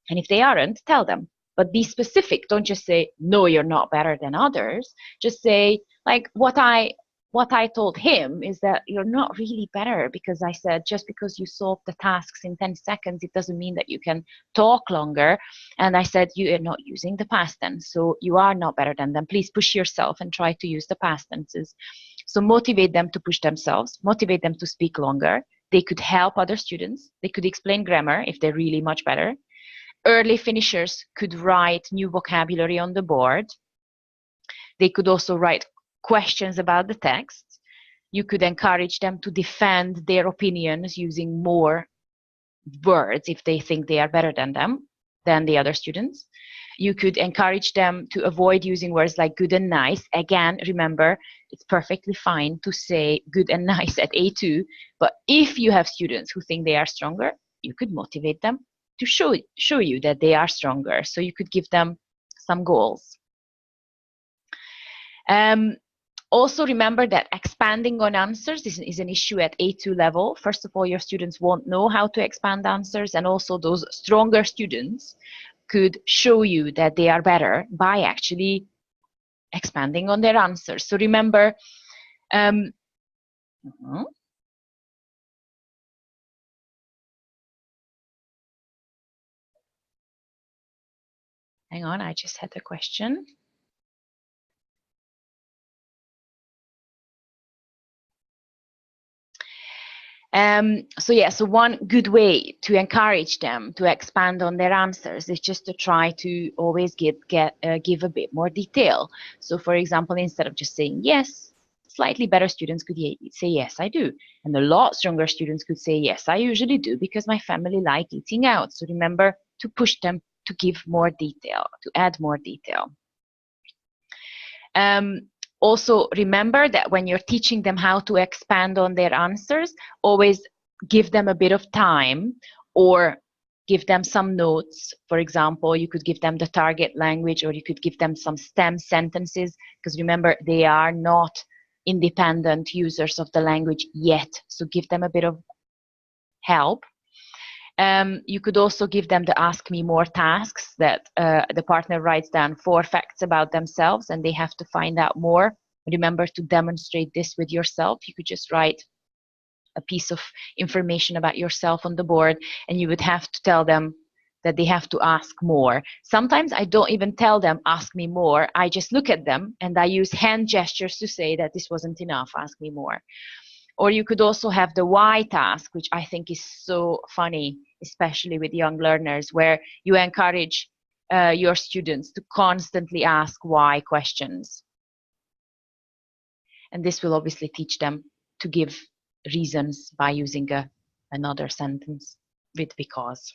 And if they aren't, tell them. But be specific. Don't just say, no, you're not better than others. Just say, like, what I told him is that you're not really better, because I said, just because you solve the tasks in 10 seconds, it doesn't mean that you can talk longer. And I said, you are not using the past tense, so you are not better than them. Please push yourself and try to use the past tenses. So motivate them to push themselves, motivate them to speak longer. They could help other students. They could explain grammar if they're really much better. Early finishers could write new vocabulary on the board. They could also write questions about the text. You could encourage them to defend their opinions using more words if they think they are better than them, than the other students. You could encourage them to avoid using words like good and nice. Again, remember, it's perfectly fine to say good and nice at A2, but if you have students who think they are stronger, you could motivate them to show you that they are stronger. So you could give them some goals. Also remember that expanding on answers is an issue at A2 level. First of all, your students won't know how to expand answers, and also those stronger students could show you that they are better by actually expanding on their answers. So remember, hang on, I just had a question. So one good way to encourage them to expand on their answers is just to try to always give a bit more detail. So for example, instead of just saying yes, slightly better students could say yes, I do. And a lot stronger students could say yes, I usually do because my family like eating out. So remember to push them to give more detail, to add more detail. Also, remember that when you're teaching them how to expand on their answers, always give them a bit of time or give them some notes. For example, you could give them the target language, or you could give them some STEM sentences, because remember, they are not independent users of the language yet. So give them a bit of help. You could also give them the Ask Me More tasks that the partner writes down 4 facts about themselves and they have to find out more. Remember to demonstrate this with yourself. You could just write a piece of information about yourself on the board and you would have to tell them that they have to ask more. Sometimes I don't even tell them, ask me more. I just look at them and I use hand gestures to say that this wasn't enough, ask me more. Or you could also have the why task, which I think is so funny, especially with young learners, where you encourage your students to constantly ask why questions. And this will obviously teach them to give reasons by using another sentence with because.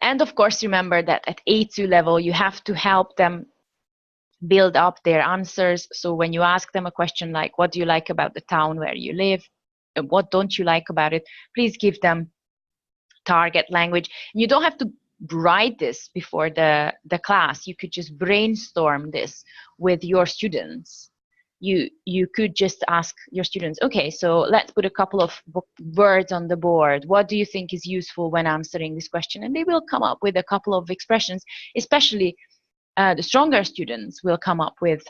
And of course, remember that at A2 level, you have to help them build up their answers. So when you ask them a question like, what do you like about the town where you live? And what don't you like about it? Please give them target language. You don't have to write this before the class. You could just brainstorm this with your students. You could just ask your students, okay, so let's put a couple of words on the board. What do you think is useful when answering this question? And they will come up with a couple of expressions, especially the stronger students will come up with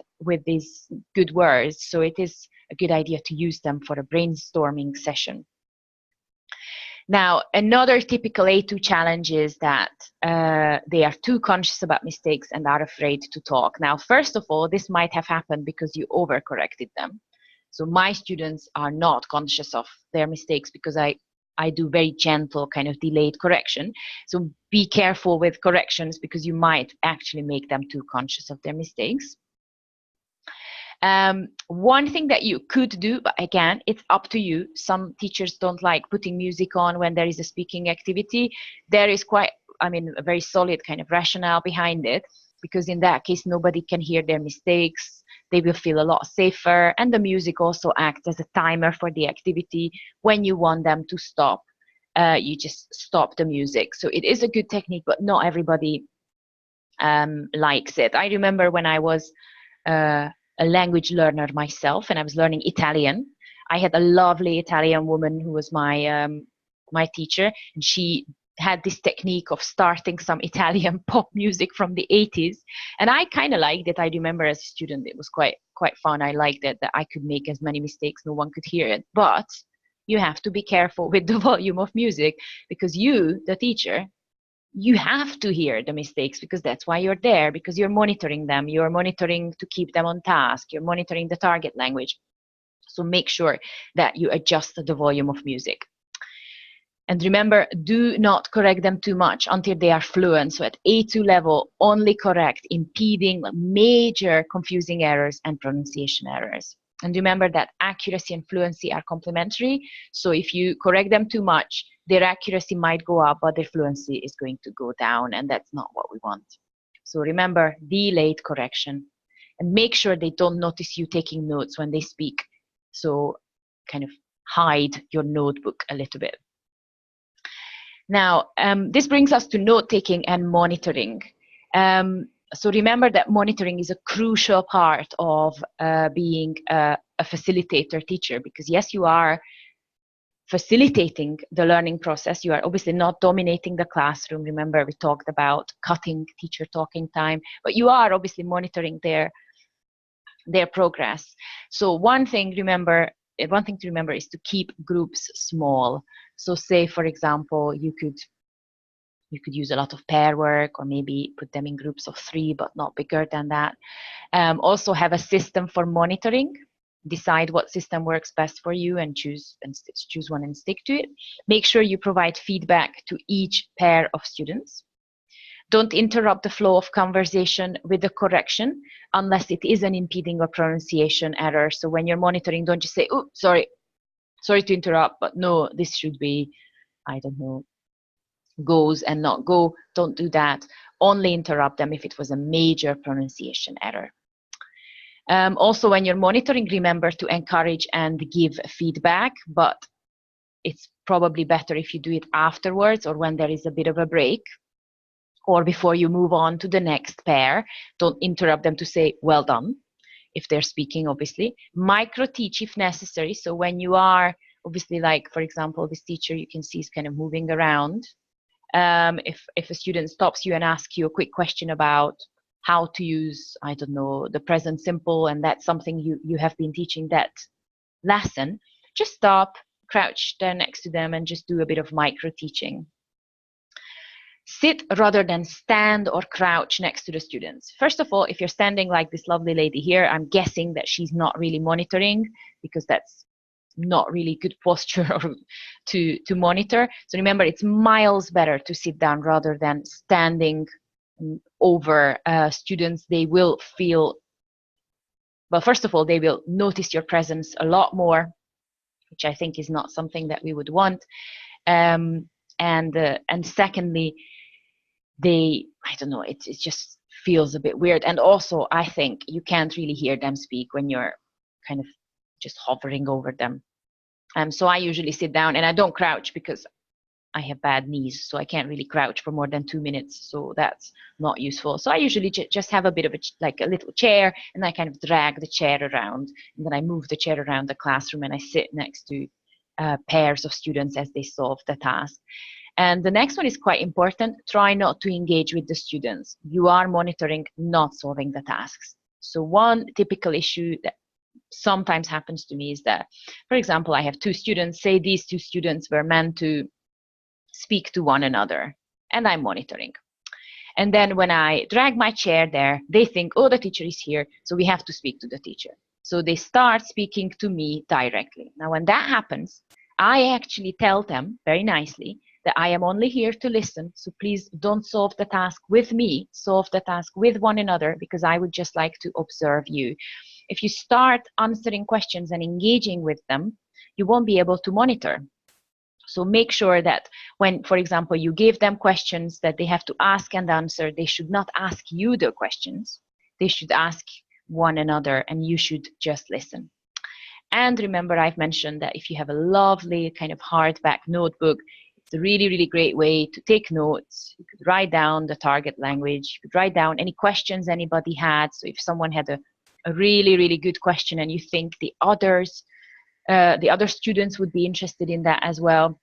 these good words. So it is a good idea to use them for a brainstorming session. Now, another typical A2 challenge is that they are too conscious about mistakes and are afraid to talk. Now, first of all, this might have happened because you overcorrected them. So my students are not conscious of their mistakes because I do very gentle kind of delayed correction. So be careful with corrections because you might actually make them too conscious of their mistakes. One thing that you could do, but again, it's up to you. Some teachers don't like putting music on when there is a speaking activity. There is quite, I mean, a very solid kind of rationale behind it, because in that case, nobody can hear their mistakes. They will feel a lot safer. And the music also acts as a timer for the activity. When you want them to stop, you just stop the music. So it is a good technique, but not everybody likes it. I remember when I was a language learner myself and I was learning Italian. I had a lovely Italian woman who was my my teacher, and she had this technique of starting some Italian pop music from the 80s, and I kind of liked it. I remember as a student it was quite fun. I liked it, that I could make as many mistakes, no one could hear it. But you have to be careful with the volume of music, because you, the teacher, you have to hear the mistakes, because that's why you're there, because you're monitoring them, you're monitoring to keep them on task, you're monitoring the target language. So make sure that you adjust the volume of music. And remember, do not correct them too much until they are fluent. So at A2 level, only correct impeding, major confusing errors and pronunciation errors. And remember that accuracy and fluency are complementary. So if you correct them too much, their accuracy might go up, but their fluency is going to go down, and that's not what we want. So remember, delayed correction. And make sure they don't notice you taking notes when they speak. So kind of hide your notebook a little bit. Now, this brings us to note-taking and monitoring. So remember that monitoring is a crucial part of being a facilitator teacher, because yes, you are facilitating the learning process. You are obviously not dominating the classroom. Remember, we talked about cutting teacher talking time, but you are obviously monitoring their progress. So one thing to remember is to keep groups small. So say, for example, you could use a lot of pair work, or maybe put them in groups of 3, but not bigger than that. Also have a system for monitoring. Decide what system works best for you and choose one and stick to it. Make sure you provide feedback to each pair of students. Don't interrupt the flow of conversation with a correction unless it is an impeding or pronunciation error. So when you're monitoring, don't just say, oh, sorry to interrupt, but no, this should be, I don't know, goes and not go. Don't do that. Only interrupt them if it was a major pronunciation error. Also, when you're monitoring, remember to encourage and give feedback, but it's probably better if you do it afterwards, or when there is a bit of a break, or before you move on to the next pair. Don't interrupt them to say, well done, if they're speaking, obviously. Micro teach if necessary. So when you are, obviously, like, for example, this teacher, you can see is kind of moving around. If a student stops you and asks you a quick question about how to use, I don't know, the present simple, and that's something you have been teaching that lesson, just stop, crouch there next to them, and just do a bit of micro teaching. Sit rather than stand or crouch next to the students. First of all, if you're standing like this lovely lady here, I'm guessing that she's not really monitoring, because that's not really good posture to monitor. So remember, it's miles better to sit down rather than standing over students. They will feel, well, first of all, they will notice your presence a lot more, which I think is not something that we would want. And secondly, I don't know, it just feels a bit weird. And also, I think you can't really hear them speak when you're kind of just hovering over them. So I usually sit down, and I don't crouch because I have bad knees, so I can't really crouch for more than 2 minutes, so that's not useful. So I usually just have a bit of a little chair, and I kind of drag the chair around, and then I move the chair around the classroom, and I sit next to pairs of students as they solve the task. And the next one is quite important. Try not to engage with the students. You are monitoring, not solving the tasks. So one typical issue that sometimes happens to me is that, for example, I have 2 students. Say these 2 students were meant to speak to one another, and I'm monitoring. And then when I drag my chair there, they think, oh, the teacher is here, so we have to speak to the teacher. So they start speaking to me directly. Now, when that happens, I actually tell them very nicely that I am only here to listen. So please don't solve the task with me, solve the task with one another, because I would just like to observe you. If you start answering questions and engaging with them, you won't be able to monitor. So make sure that when, for example, you give them questions that they have to ask and answer, they should not ask you the questions. They should ask one another, and you should just listen. And remember, I've mentioned that if you have a lovely kind of hardback notebook, it's a really, really great way to take notes. You could write down the target language. You could write down any questions anybody had. So if someone had a really, really good question and you think the other students would be interested in that as well,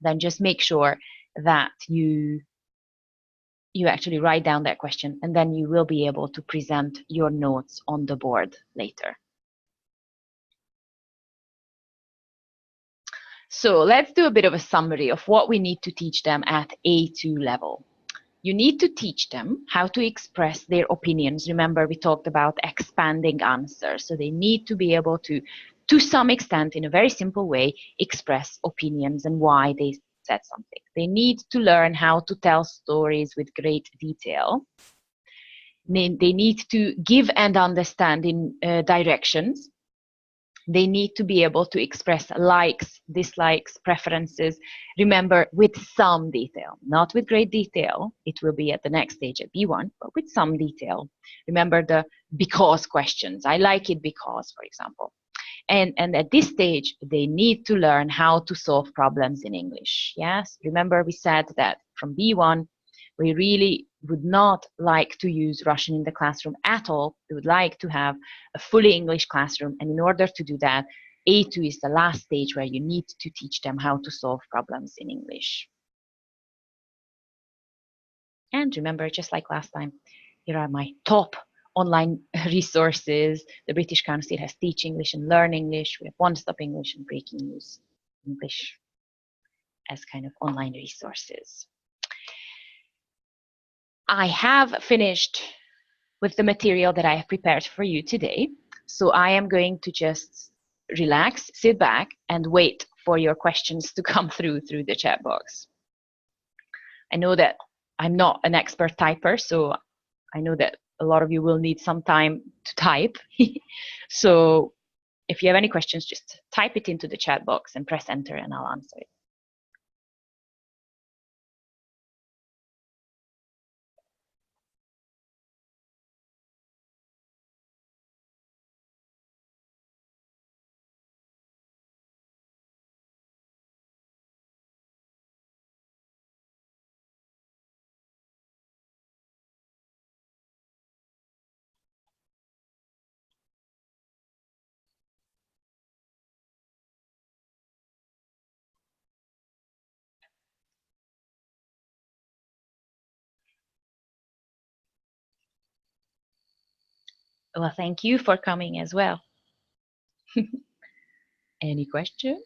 then just make sure that you actually write down that question, and then you will be able to present your notes on the board later. So let's do a bit of a summary of what we need to teach them at A2 level. You need to teach them how to express their opinions. Remember, we talked about expanding answers. So they need to be able to some extent, in a very simple way, express opinions and why they said something. They need to learn how to tell stories with great detail. They need to give and understand in directions. They need to be able to express likes, dislikes, preferences. Remember, with some detail, not with great detail. It will be at the next stage at B1, but with some detail. Remember the because questions. I like it because, for example. And at this stage, they need to learn how to solve problems in English. Yes, remember we said that from B1, we really would not like to use Russian in the classroom at all. We would like to have a fully English classroom. And in order to do that, A2 is the last stage where you need to teach them how to solve problems in English. And remember, just like last time, here are my top online resources. The British Council has Teach English and Learn English. We have One Stop English and Breaking News English as kind of online resources. I have finished with the material that I have prepared for you today. So I am going to just relax, sit back, and wait for your questions to come through the chat box. I know that I'm not an expert typer, so I know that a lot of you will need some time to type. So if you have any questions, just type it into the chat box and press enter and I'll answer it. Well, thank you for coming as well. Any questions?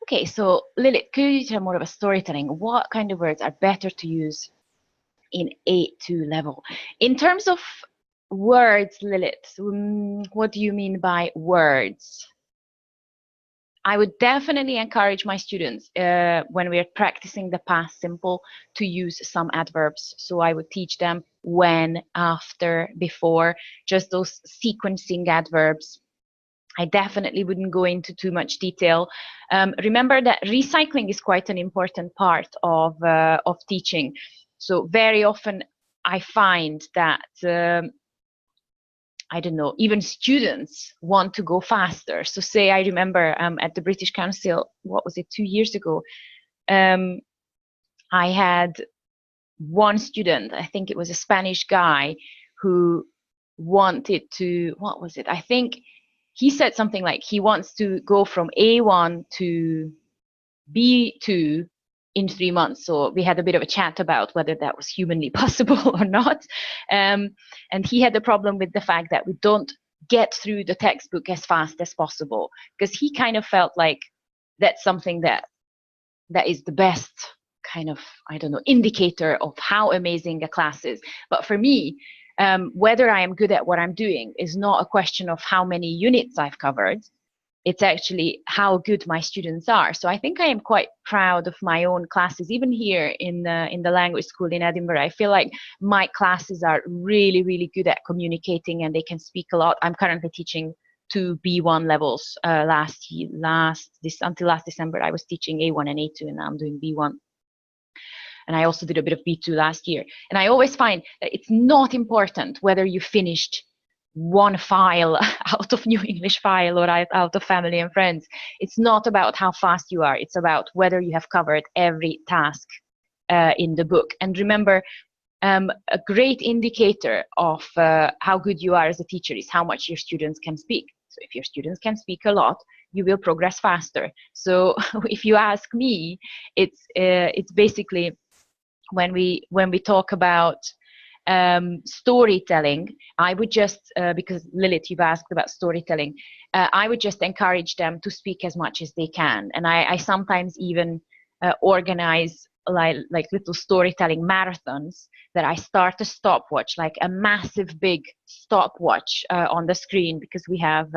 Okay, so Lilith, could you tell more about storytelling? What kind of words are better to use in A2 level? In terms of words, Lilith, what do you mean by words? I would definitely encourage my students when we're practicing the past simple to use some adverbs. So I would teach them when, after, before, just those sequencing adverbs. I definitely wouldn't go into too much detail. Remember that recycling is quite an important part of teaching. So very often I find that I don't know, even students want to go faster. So say I remember at the British Council, what was it, 2 years ago, I had one student, I think it was a Spanish guy, who wanted to, what was it? I think he said something like he wants to go from A1 to B2 in 3 months. So we had a bit of a chat about whether that was humanly possible or not. And he had a problem with the fact that we don't get through the textbook as fast as possible, because he kind of felt like that's something that is the best kind of, I don't know, indicator of how amazing a class is. But for me, whether I am good at what I'm doing is not a question of how many units I've covered. It's actually how good my students are. So I think I am quite proud of my own classes, even here in the language school in Edinburgh. I feel like my classes are really, really good at communicating, and they can speak a lot. I'm currently teaching 2 B1 levels. Until last December, I was teaching A1 and A2, and now I'm doing B1. And I also did a bit of B2 last year. And I always find that it's not important whether you finished one file out of New English File or out of Family and Friends. It's not about how fast you are. It's about whether you have covered every task in the book. And remember, a great indicator of how good you are as a teacher is how much your students can speak. So if your students can speak a lot, you will progress faster. So if you ask me, it's basically when we talk about storytelling, I would just, because Lilith, you've asked about storytelling, I would just encourage them to speak as much as they can. And I sometimes even organize like little storytelling marathons that I start a stopwatch, like a massive big stopwatch on the screen, because we have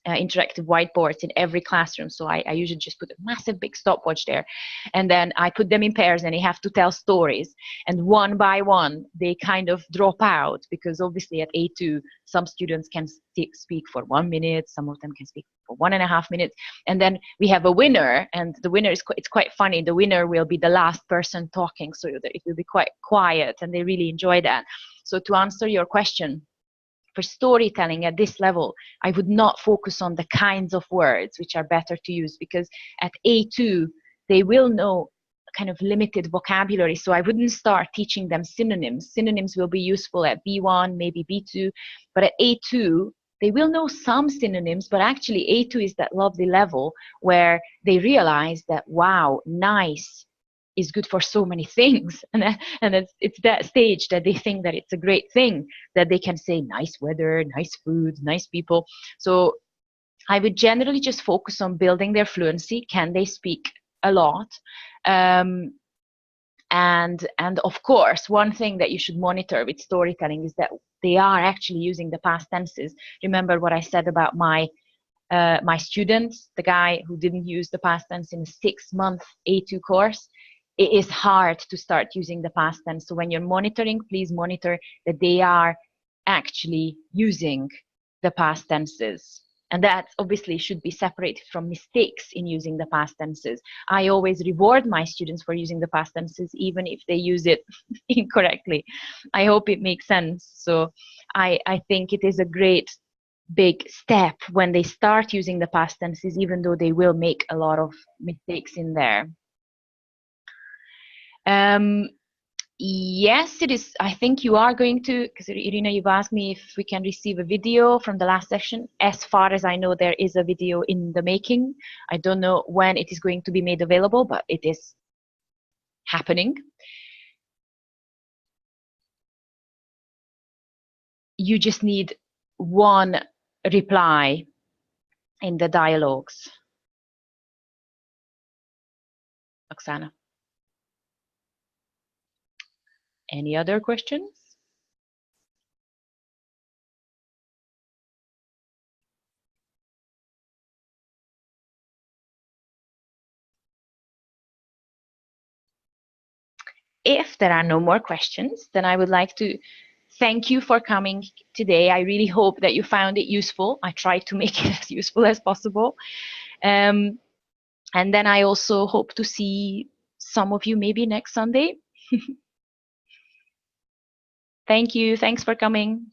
interactive whiteboards in every classroom. So I usually just put a massive big stopwatch there, and then I put them in pairs, and they have to tell stories. And one by one, they kind of drop out, because obviously at A2, some students can speak for 1 minute, some of them can speak for 1.5 minutes. And then we have a winner, and the winner it's quite funny. The winner will be the last person talking, so that it will be quite quiet, and they really enjoy that. So to answer your question, for storytelling at this level, I would not focus on the kinds of words which are better to use, because at A2, they will know kind of limited vocabulary. So I wouldn't start teaching them synonyms. Synonyms will be useful at B1, maybe B2, but at A2, they will know some synonyms, but actually A2 is that lovely level where they realize that, wow, nice is good for so many things. And it's that stage that they think that it's a great thing, that they can say nice weather, nice food, nice people. So I would generally just focus on building their fluency. Can they speak a lot? And of course, one thing that you should monitor with storytelling is that they are actually using the past tenses. Remember what I said about my students, the guy who didn't use the past tense in a 6-month A2 course. It is hard to start using the past tense. So when you're monitoring, please monitor that they are actually using the past tenses. And that obviously should be separated from mistakes in using the past tenses. I always reward my students for using the past tenses, even if they use it incorrectly. I hope it makes sense. So I think it is a great big step when they start using the past tenses, even though they will make a lot of mistakes in there. Yes, it is. I think you are going to, because Irina, you've asked me if we can receive a video from the last session. As far as I know, there is a video in the making. I don't know when it is going to be made available, but it is happening. You just need one reply in the dialogues. Oksana. Any other questions? If there are no more questions, then I would like to thank you for coming today. I really hope that you found it useful. I tried to make it as useful as possible. And then I also hope to see some of you maybe next Sunday. Thank you. Thanks for coming.